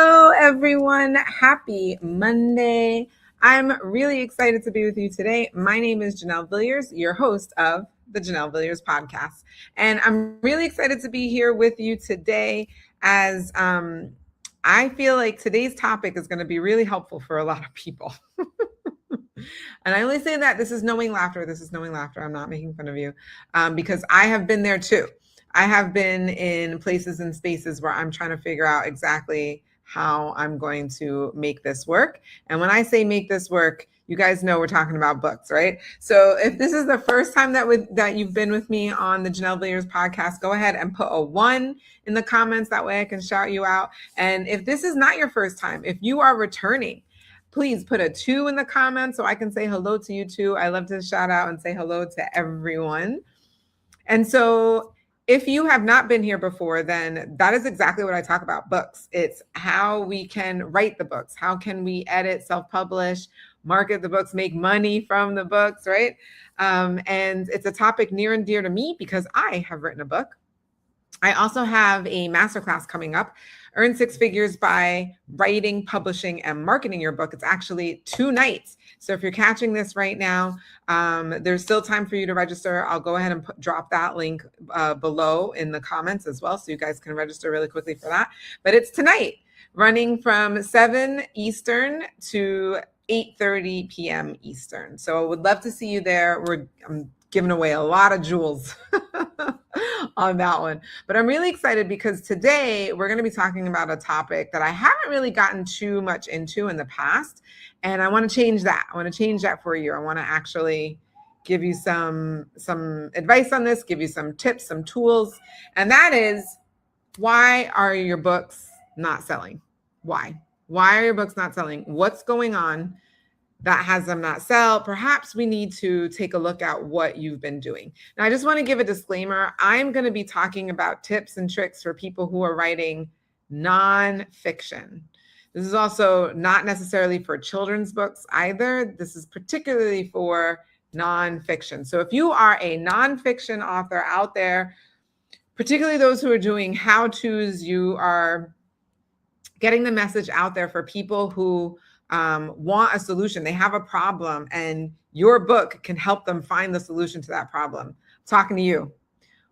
Hello, everyone. Happy Monday. I'm really excited to be with you today. My name is Janelle Villiers, your host of the Janelle Villiers Podcast. And I'm really excited to be here with you today as I feel like today's topic is going to be really helpful for a lot of people. And I only say that this is knowing laughter. This is knowing laughter. I'm not making fun of you because I have been there too. I have been in places and spaces where I'm trying to figure out exactly how I'm going to make this work. And when I say make this work, you guys know we're talking about books, right? So if this is the first time that you've been with me on the Janelle Villiers Podcast, go ahead and put a 1 in the comments. That way I can shout you out. And if this is not your first time, if you are returning, please put a 2 in the comments so I can say hello to you too. I love to shout out and say hello to everyone. And so if you have not been here before, then that is exactly what I talk about, books. It's how we can write the books. How can we edit, self-publish, market the books, make money from the books, right? And it's a topic near and dear to me because I have written a book. I also have a masterclass coming up, Earn 6 Figures by Writing, Publishing, and Marketing Your Book. It's actually 2 nights. So if you're catching this right now, there's still time for you to register. I'll go ahead and drop that link below in the comments as well, so you guys can register really quickly for that. But it's tonight, running from 7 Eastern to 8:30 p.m. Eastern. So I would love to see you there. I'm giving away a lot of jewels on that one. But I'm really excited because today we're going to be talking about a topic that I haven't really gotten too much into in the past. And I want to change that. I want to change that for you. I want to actually give you some advice on this, give you some tips, some tools. And that is, why are your books not selling? Why? Why are your books not selling? What's going on that has them not sell? Perhaps we need to take a look at what you've been doing. Now, I just want to give a disclaimer. I'm going to be talking about tips and tricks for people who are writing nonfiction. This is also not necessarily for children's books either. This is particularly for nonfiction. So if you are a nonfiction author out there, particularly those who are doing how-tos, you are getting the message out there for people who want a solution. They have a problem and your book can help them find the solution to that problem. I'm talking to you.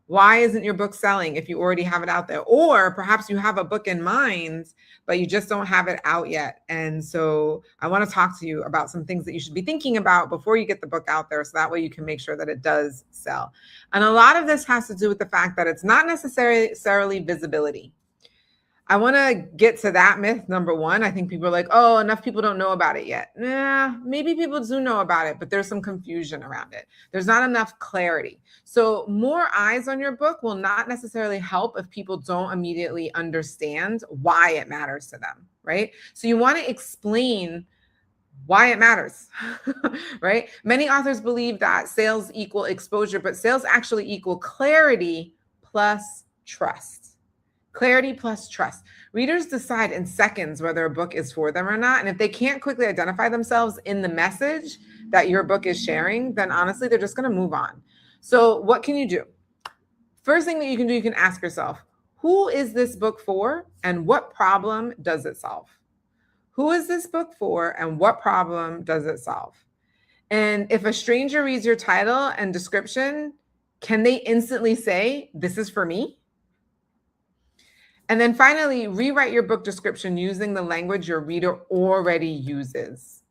Why isn't your book selling if you already have it out there? Or perhaps you have a book in mind, but you just don't have it out yet. And so I want to talk to you about some things that you should be thinking about before you get the book out there, so that way you can make sure that it does sell. And a lot of this has to do with the fact that it's not necessarily visibility. I want to get to that myth, number 1. I think people are like, oh, enough people don't know about it yet. Maybe people do know about it, but there's some confusion around it. There's not enough clarity. So more eyes on your book will not necessarily help if people don't immediately understand why it matters to them, right? So you want to explain why it matters, right? Many authors believe that sales equal exposure, but sales actually equal clarity plus trust. Clarity plus trust. Readers decide in seconds whether a book is for them or not. And if they can't quickly identify themselves in the message that your book is sharing, then honestly, they're just going to move on. So what can you do? First thing that you can do, you can ask yourself, who is this book for and what problem does it solve? Who is this book for and what problem does it solve? And if a stranger reads your title and description, can they instantly say, this is for me? And then finally, rewrite your book description using the language your reader already uses.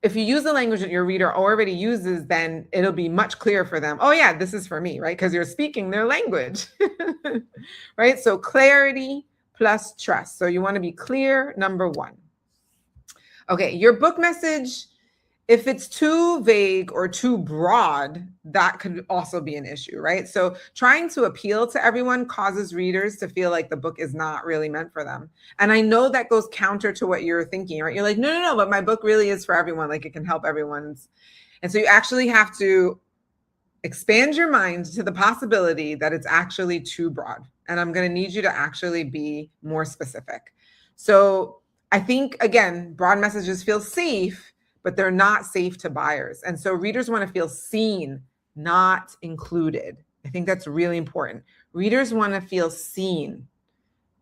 If you use the language that your reader already uses, then it'll be much clearer for them. Oh yeah, this is for me, right? Because you're speaking their language, right? So clarity plus trust. So you want to be clear, number 1. Okay, your book message, if it's too vague or too broad, that could also be an issue, right? So trying to appeal to everyone causes readers to feel like the book is not really meant for them. And I know that goes counter to what you're thinking, right? You're like, no, but my book really is for everyone. Like it can help everyone. And so you actually have to expand your mind to the possibility that it's actually too broad. And I'm going to need you to actually be more specific. So I think, again, broad messages feel safe, but they're not safe to buyers. And so readers want to feel seen, not included. I think that's really important. Readers want to feel seen,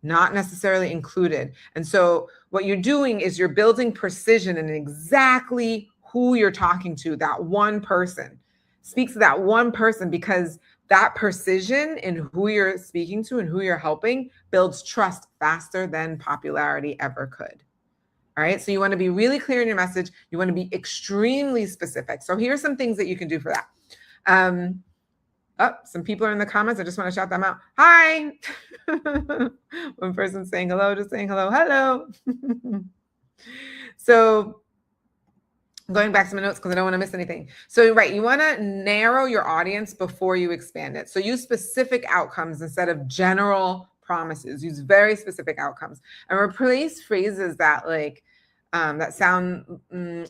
not necessarily included. And so what you're doing is you're building precision in exactly who you're talking to, that one person. Speak to that one person, because that precision in who you're speaking to and who you're helping builds trust faster than popularity ever could. All right. So you want to be really clear in your message. You want to be extremely specific. So here are some things that you can do for that. Some people are in the comments. I just want to shout them out. Hi. One person saying hello, just saying hello. Hello. So going back to my notes because I don't want to miss anything. So, right, you want to narrow your audience before you expand it. So use specific outcomes instead of general promises. Use very specific outcomes and replace phrases that that sound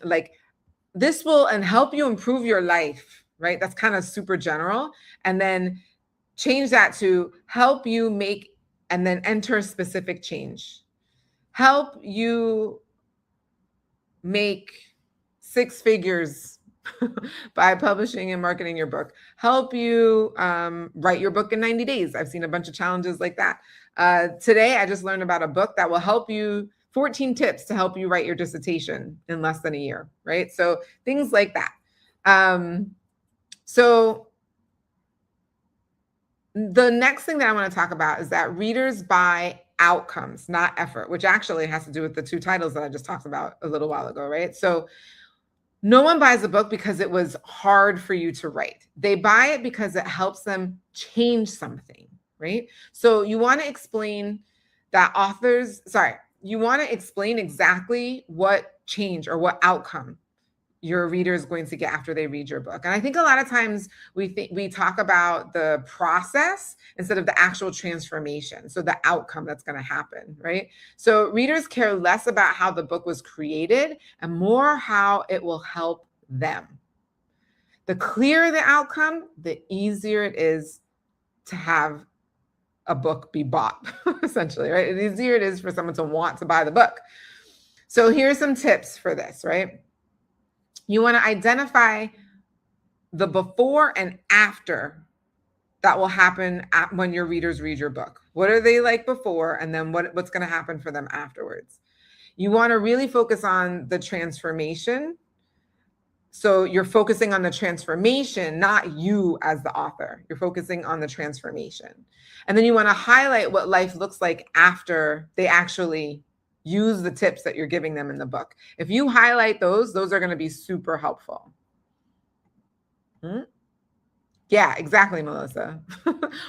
like this will and help you improve your life, right? That's kind of super general. And then change that to help you make and then enter specific change. Help you make 6 figures by publishing and marketing your book. Help you write your book in 90 days. I've seen a bunch of challenges like that. Today, I just learned about a book that will help you, 14 tips to help you write your dissertation in less than a year, right? So things like that. So the next thing that I want to talk about is that readers buy outcomes, not effort, which actually has to do with the 2 titles that I just talked about a little while ago, right? So no one buys a book because it was hard for you to write. They buy it because it helps them change something, right? So you want to explain that you want to explain exactly what change or what outcome your reader is going to get after they read your book. And I think a lot of times we talk about the process instead of the actual transformation. So the outcome that's going to happen, right? So readers care less about how the book was created and more how it will help them. The clearer the outcome, the easier it is to have a book be bought, essentially, right? The easier it is for someone to want to buy the book. So here's some tips for this, right? You want to identify the before and after that will happen when your readers read your book. What are they like before? And then what's going to happen for them afterwards? You want to really focus on the transformation. So you're focusing on the transformation, not you as the author. You're focusing on the transformation. And then you want to highlight what life looks like after they actually use the tips that you're giving them in the book. If you highlight those are going to be super helpful. Yeah, exactly, Melissa.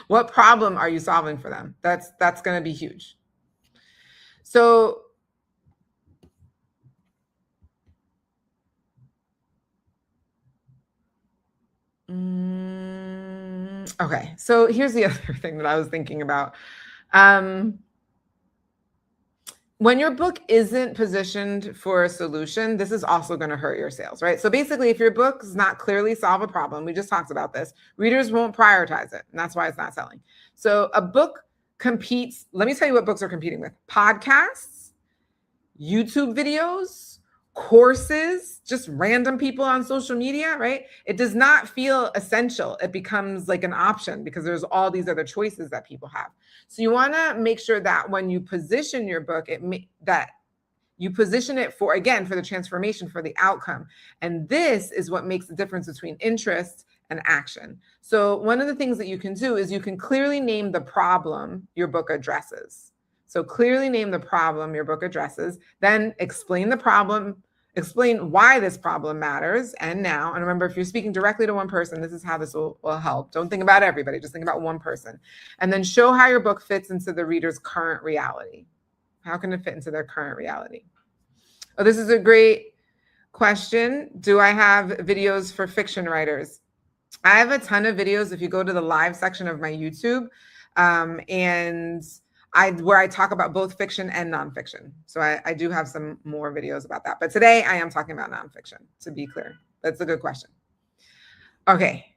What problem are you solving for them? That's going to be huge. So okay, so here's the other thing that I was thinking about. When your book isn't positioned for a solution, this is also going to hurt your sales, right? So basically, if your book does not clearly solve a problem, we just talked about this, readers won't prioritize it. And that's why it's not selling. So a book competes, let me tell you what books are competing with: podcasts, YouTube videos, courses, just random people on social media, right? It does not feel essential. It becomes like an option because there's all these other choices that people have. So you want to make sure that when you position your book, that you position it for the transformation, for the outcome. And this is what makes the difference between interest and action. So one of the things that you can do is you can clearly name the problem your book addresses. So clearly name the problem your book addresses, then explain the problem, explain why this problem matters. And remember, if you're speaking directly to one person, this is how this will help. Don't think about everybody, just think about one person. And then show how your book fits into the reader's current reality. How can it fit into their current reality? Oh, this is a great question. Do I have videos for fiction writers? I have a ton of videos if you go to the live section of my YouTube. Where I talk about both fiction and nonfiction. So I do have some more videos about that. But today I am talking about nonfiction, to be clear. That's a good question. Okay.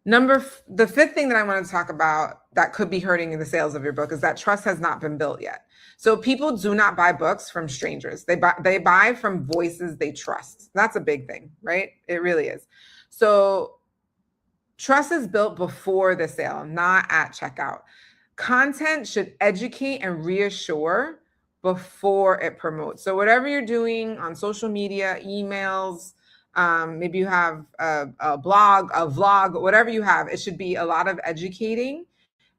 The 5th thing that I want to talk about that could be hurting the sales of your book is that trust has not been built yet. So people do not buy books from strangers. They buy from voices they trust. That's a big thing, right? It really is. So trust is built before the sale, not at checkout. Content should educate and reassure before it promotes. So whatever you're doing on social media, emails, maybe you have a blog, a vlog, whatever you have, it should be a lot of educating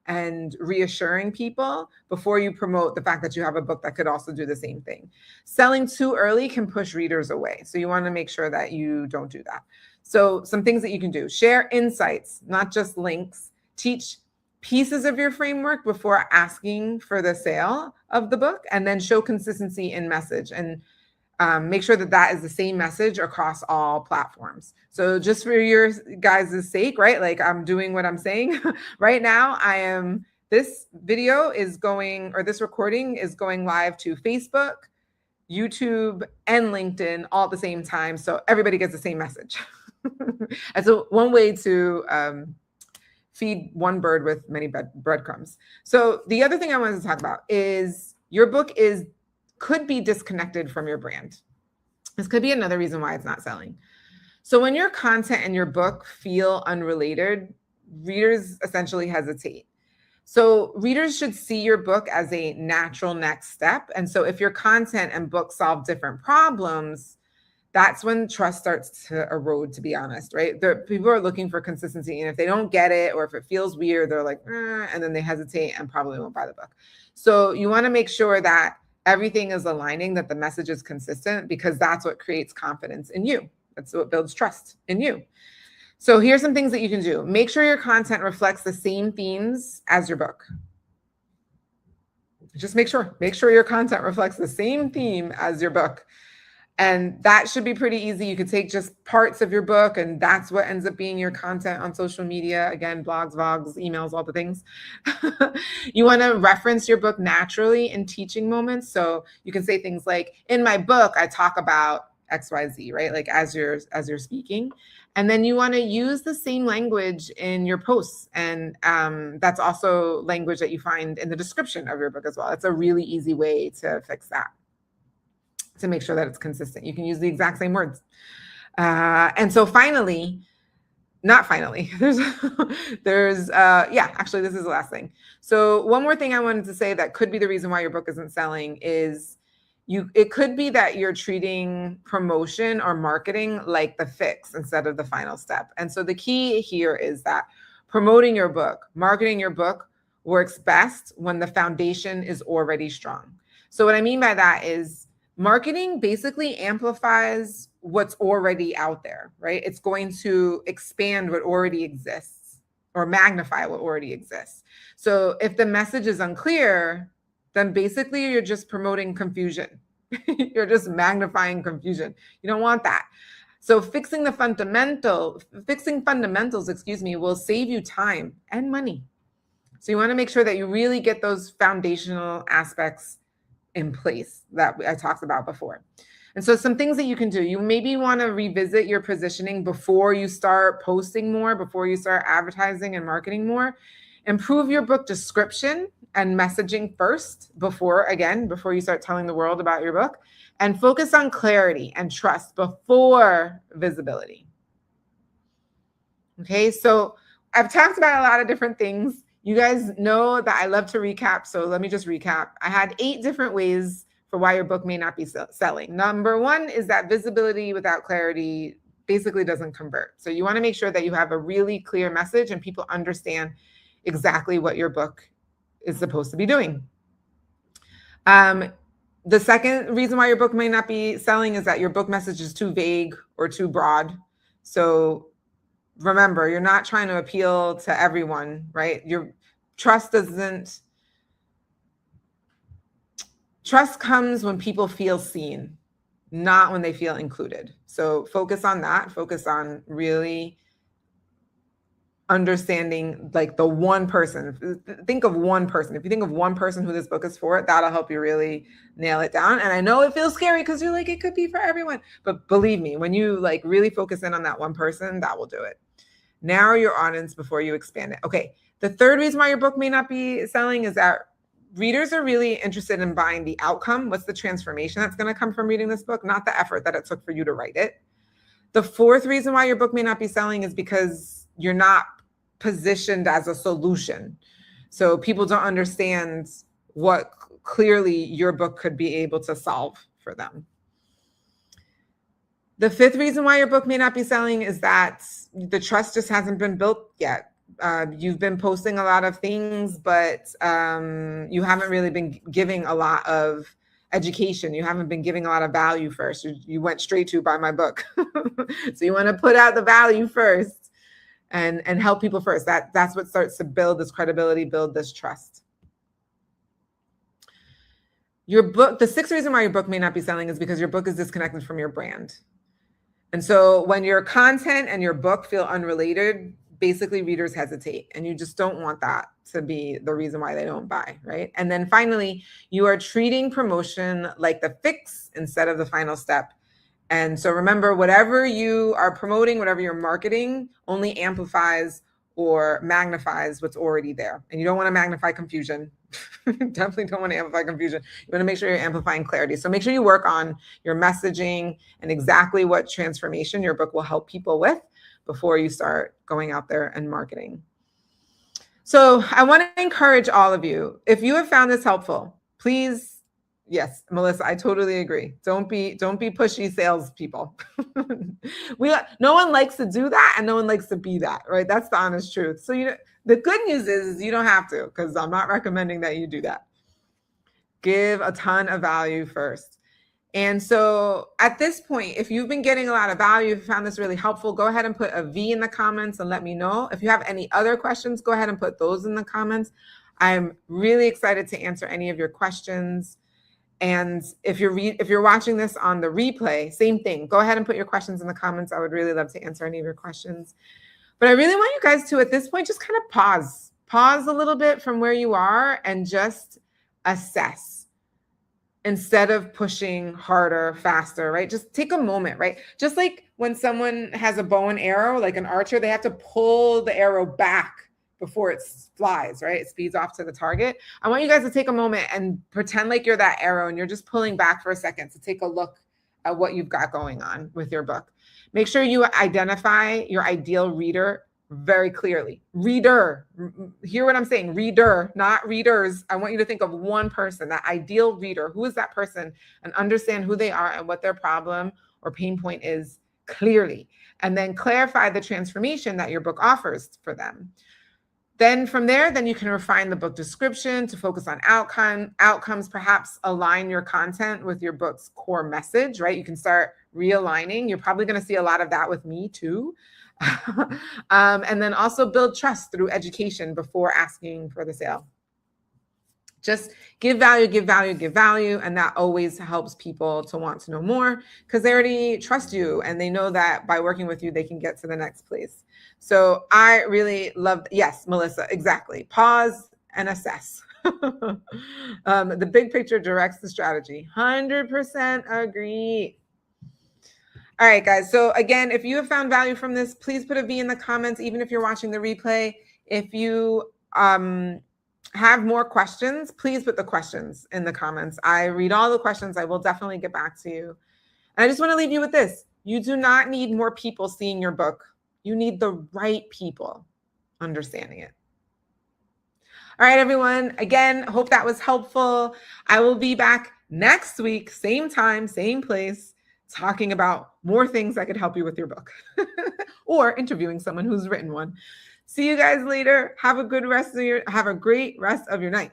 and reassuring people before you promote the fact that you have a book that could also do the same thing. Selling too early can push readers away. So you want to make sure that you don't do that. So some things that you can do: share insights, not just links. Teach pieces of your framework before asking for the sale of the book, and then show consistency in message, and make sure that that is the same message across all platforms. So just for your guys' sake, right? Like, I'm doing what I'm saying right now. This video is going, or this recording is going live to Facebook, YouTube, and LinkedIn all at the same time. So everybody gets the same message. And so one way to feed one bird with many breadcrumbs. So the other thing I wanted to talk about is your book could be disconnected from your brand. This could be another reason why it's not selling. So when your content and your book feel unrelated, readers essentially hesitate. So readers should see your book as a natural next step. And so if your content and book solve different problems, that's when trust starts to erode, to be honest, right? People are looking for consistency. And if they don't get it, or if it feels weird, they're like, and then they hesitate and probably won't buy the book. So you want to make sure that everything is aligning, that the message is consistent, because that's what creates confidence in you. That's what builds trust in you. So here's some things that you can do. Make sure your content reflects the same themes as your book. Just make sure your content reflects the same theme as your book. And that should be pretty easy. You could take just parts of your book, and that's what ends up being your content on social media. Again, blogs, vlogs, emails, all the things. You want to reference your book naturally in teaching moments. So you can say things like, in my book, I talk about XYZ, right? Like as you're speaking. And then you want to use the same language in your posts. And that's also language that you find in the description of your book as well. It's a really easy way to fix that, to make sure that it's consistent. You can use the exact same words. And so actually, this is the last thing. So one more thing I wanted to say that could be the reason why your book isn't selling is it could be that you're treating promotion or marketing like the fix instead of the final step. And so the key here is that promoting your book, marketing your book works best when the foundation is already strong. So what I mean by that is, marketing basically amplifies what's already out there, right? It's going to expand what already exists or magnify what already exists. So if the message is unclear, then basically you're just promoting confusion. You're just magnifying confusion. You don't want that. So fixing fundamentals, will save you time and money. So you want to make sure that you really get those foundational aspects in place that I talked about before. And so some things that you can do, you maybe want to revisit your positioning before you start posting more, before you start advertising and marketing more. Improve your book description and messaging first, before you start telling the world about your book, and focus on clarity and trust before visibility. Okay, so I've talked about a lot of different things. You guys know that I love to recap, so let me just recap. I had 8 different ways for why your book may not be selling. Number 1 is that visibility without clarity basically doesn't convert. So you want to make sure that you have a really clear message and people understand exactly what your book is supposed to be doing. The second reason why your book may not be selling is that your book message is too vague or too broad. So remember, you're not trying to appeal to everyone, right? Your trust comes when people feel seen, not when they feel included. So focus on that. Focus on really understanding, like, the one person. Think of one person. If you think of one person who this book is for, that'll help you really nail it down. And I know it feels scary because you're like, it could be for everyone. But believe me, when you really focus in on that one person, that will do it. Narrow your audience before you expand it. Okay. The third reason why your book may not be selling is that readers are really interested in buying the outcome. What's the transformation that's going to come from reading this book, not the effort that it took for you to write it. The fourth reason why your book may not be selling is because you're not positioned as a solution. So people don't understand what clearly your book could be able to solve for them. The fifth reason why your book may not be selling is that the trust just hasn't been built yet. You've been posting a lot of things, but you haven't really been giving a lot of education. You haven't been giving a lot of value first. You went straight to buy my book. So you want to put out the value first and help people first. That's what starts to build this credibility, build this trust. Your book, the sixth reason why your book may not be selling is because your book is disconnected from your brand. And so when your content and your book feel unrelated, basically readers hesitate, and you just don't want that to be the reason why they don't buy, right? And then finally, you are treating promotion like the fix instead of the final step. And so remember, whatever you are promoting, whatever you're marketing, only amplifies or magnifies what's already there. And you don't want to magnify confusion. Definitely don't want to amplify confusion. You want to make sure you're amplifying clarity. So make sure you work on your messaging and exactly what transformation your book will help people with before you start going out there and marketing. So I want to encourage all of you, if you have found this helpful, please, yes, Melissa, I totally agree. Don't be pushy salespeople. No one likes to do that, and no one likes to be that, right? That's the honest truth. So the good news is you don't have to, because I'm not recommending that you do that. Give a ton of value first. And so at this point, if you've been getting a lot of value, if you found this really helpful, go ahead and put a V in the comments and let me know. If you have any other questions, go ahead and put those in the comments. I'm really excited to answer any of your questions. And if you're watching this on the replay, same thing. Go ahead and put your questions in the comments. I would really love to answer any of your questions. But I really want you guys to, at this point, just kind of pause a little bit from where you are and just assess instead of pushing harder, faster, right? Just take a moment, right? Just like when someone has a bow and arrow, like an archer, they have to pull the arrow back before it flies, right? It speeds off to the target. I want you guys to take a moment and pretend like you're that arrow and you're just pulling back for a second to take a look at what you've got going on with your book. Make sure you identify your ideal reader very clearly. Reader, hear what I'm saying, reader, not readers. I want you to think of one person, that ideal reader. Who is that person? And understand who they are and what their problem or pain point is clearly. And then clarify the transformation that your book offers for them. Then from there, then you can refine the book description to focus on outcomes, perhaps align your content with your book's core message, right? You can start realigning. You're probably going to see a lot of that with me too. And then also build trust through education before asking for the sale. Just give value, give value, give value. And that always helps people to want to know more because they already trust you and they know that by working with you, they can get to the next place. So I really love, yes, Melissa, exactly. Pause and assess. The big picture directs the strategy. 100% agree. All right, guys. So again, if you have found value from this, please put a V in the comments, even if you're watching the replay. If you have more questions, please put the questions in the comments. I read all the questions. I will definitely get back to you. And I just want to leave you with this. You do not need more people seeing your book. You need the right people understanding it. All right, everyone. Again, hope that was helpful. I will be back next week, same time, same place, talking about more things that could help you with your book or interviewing someone who's written one. See you guys later. Have a great rest of your night.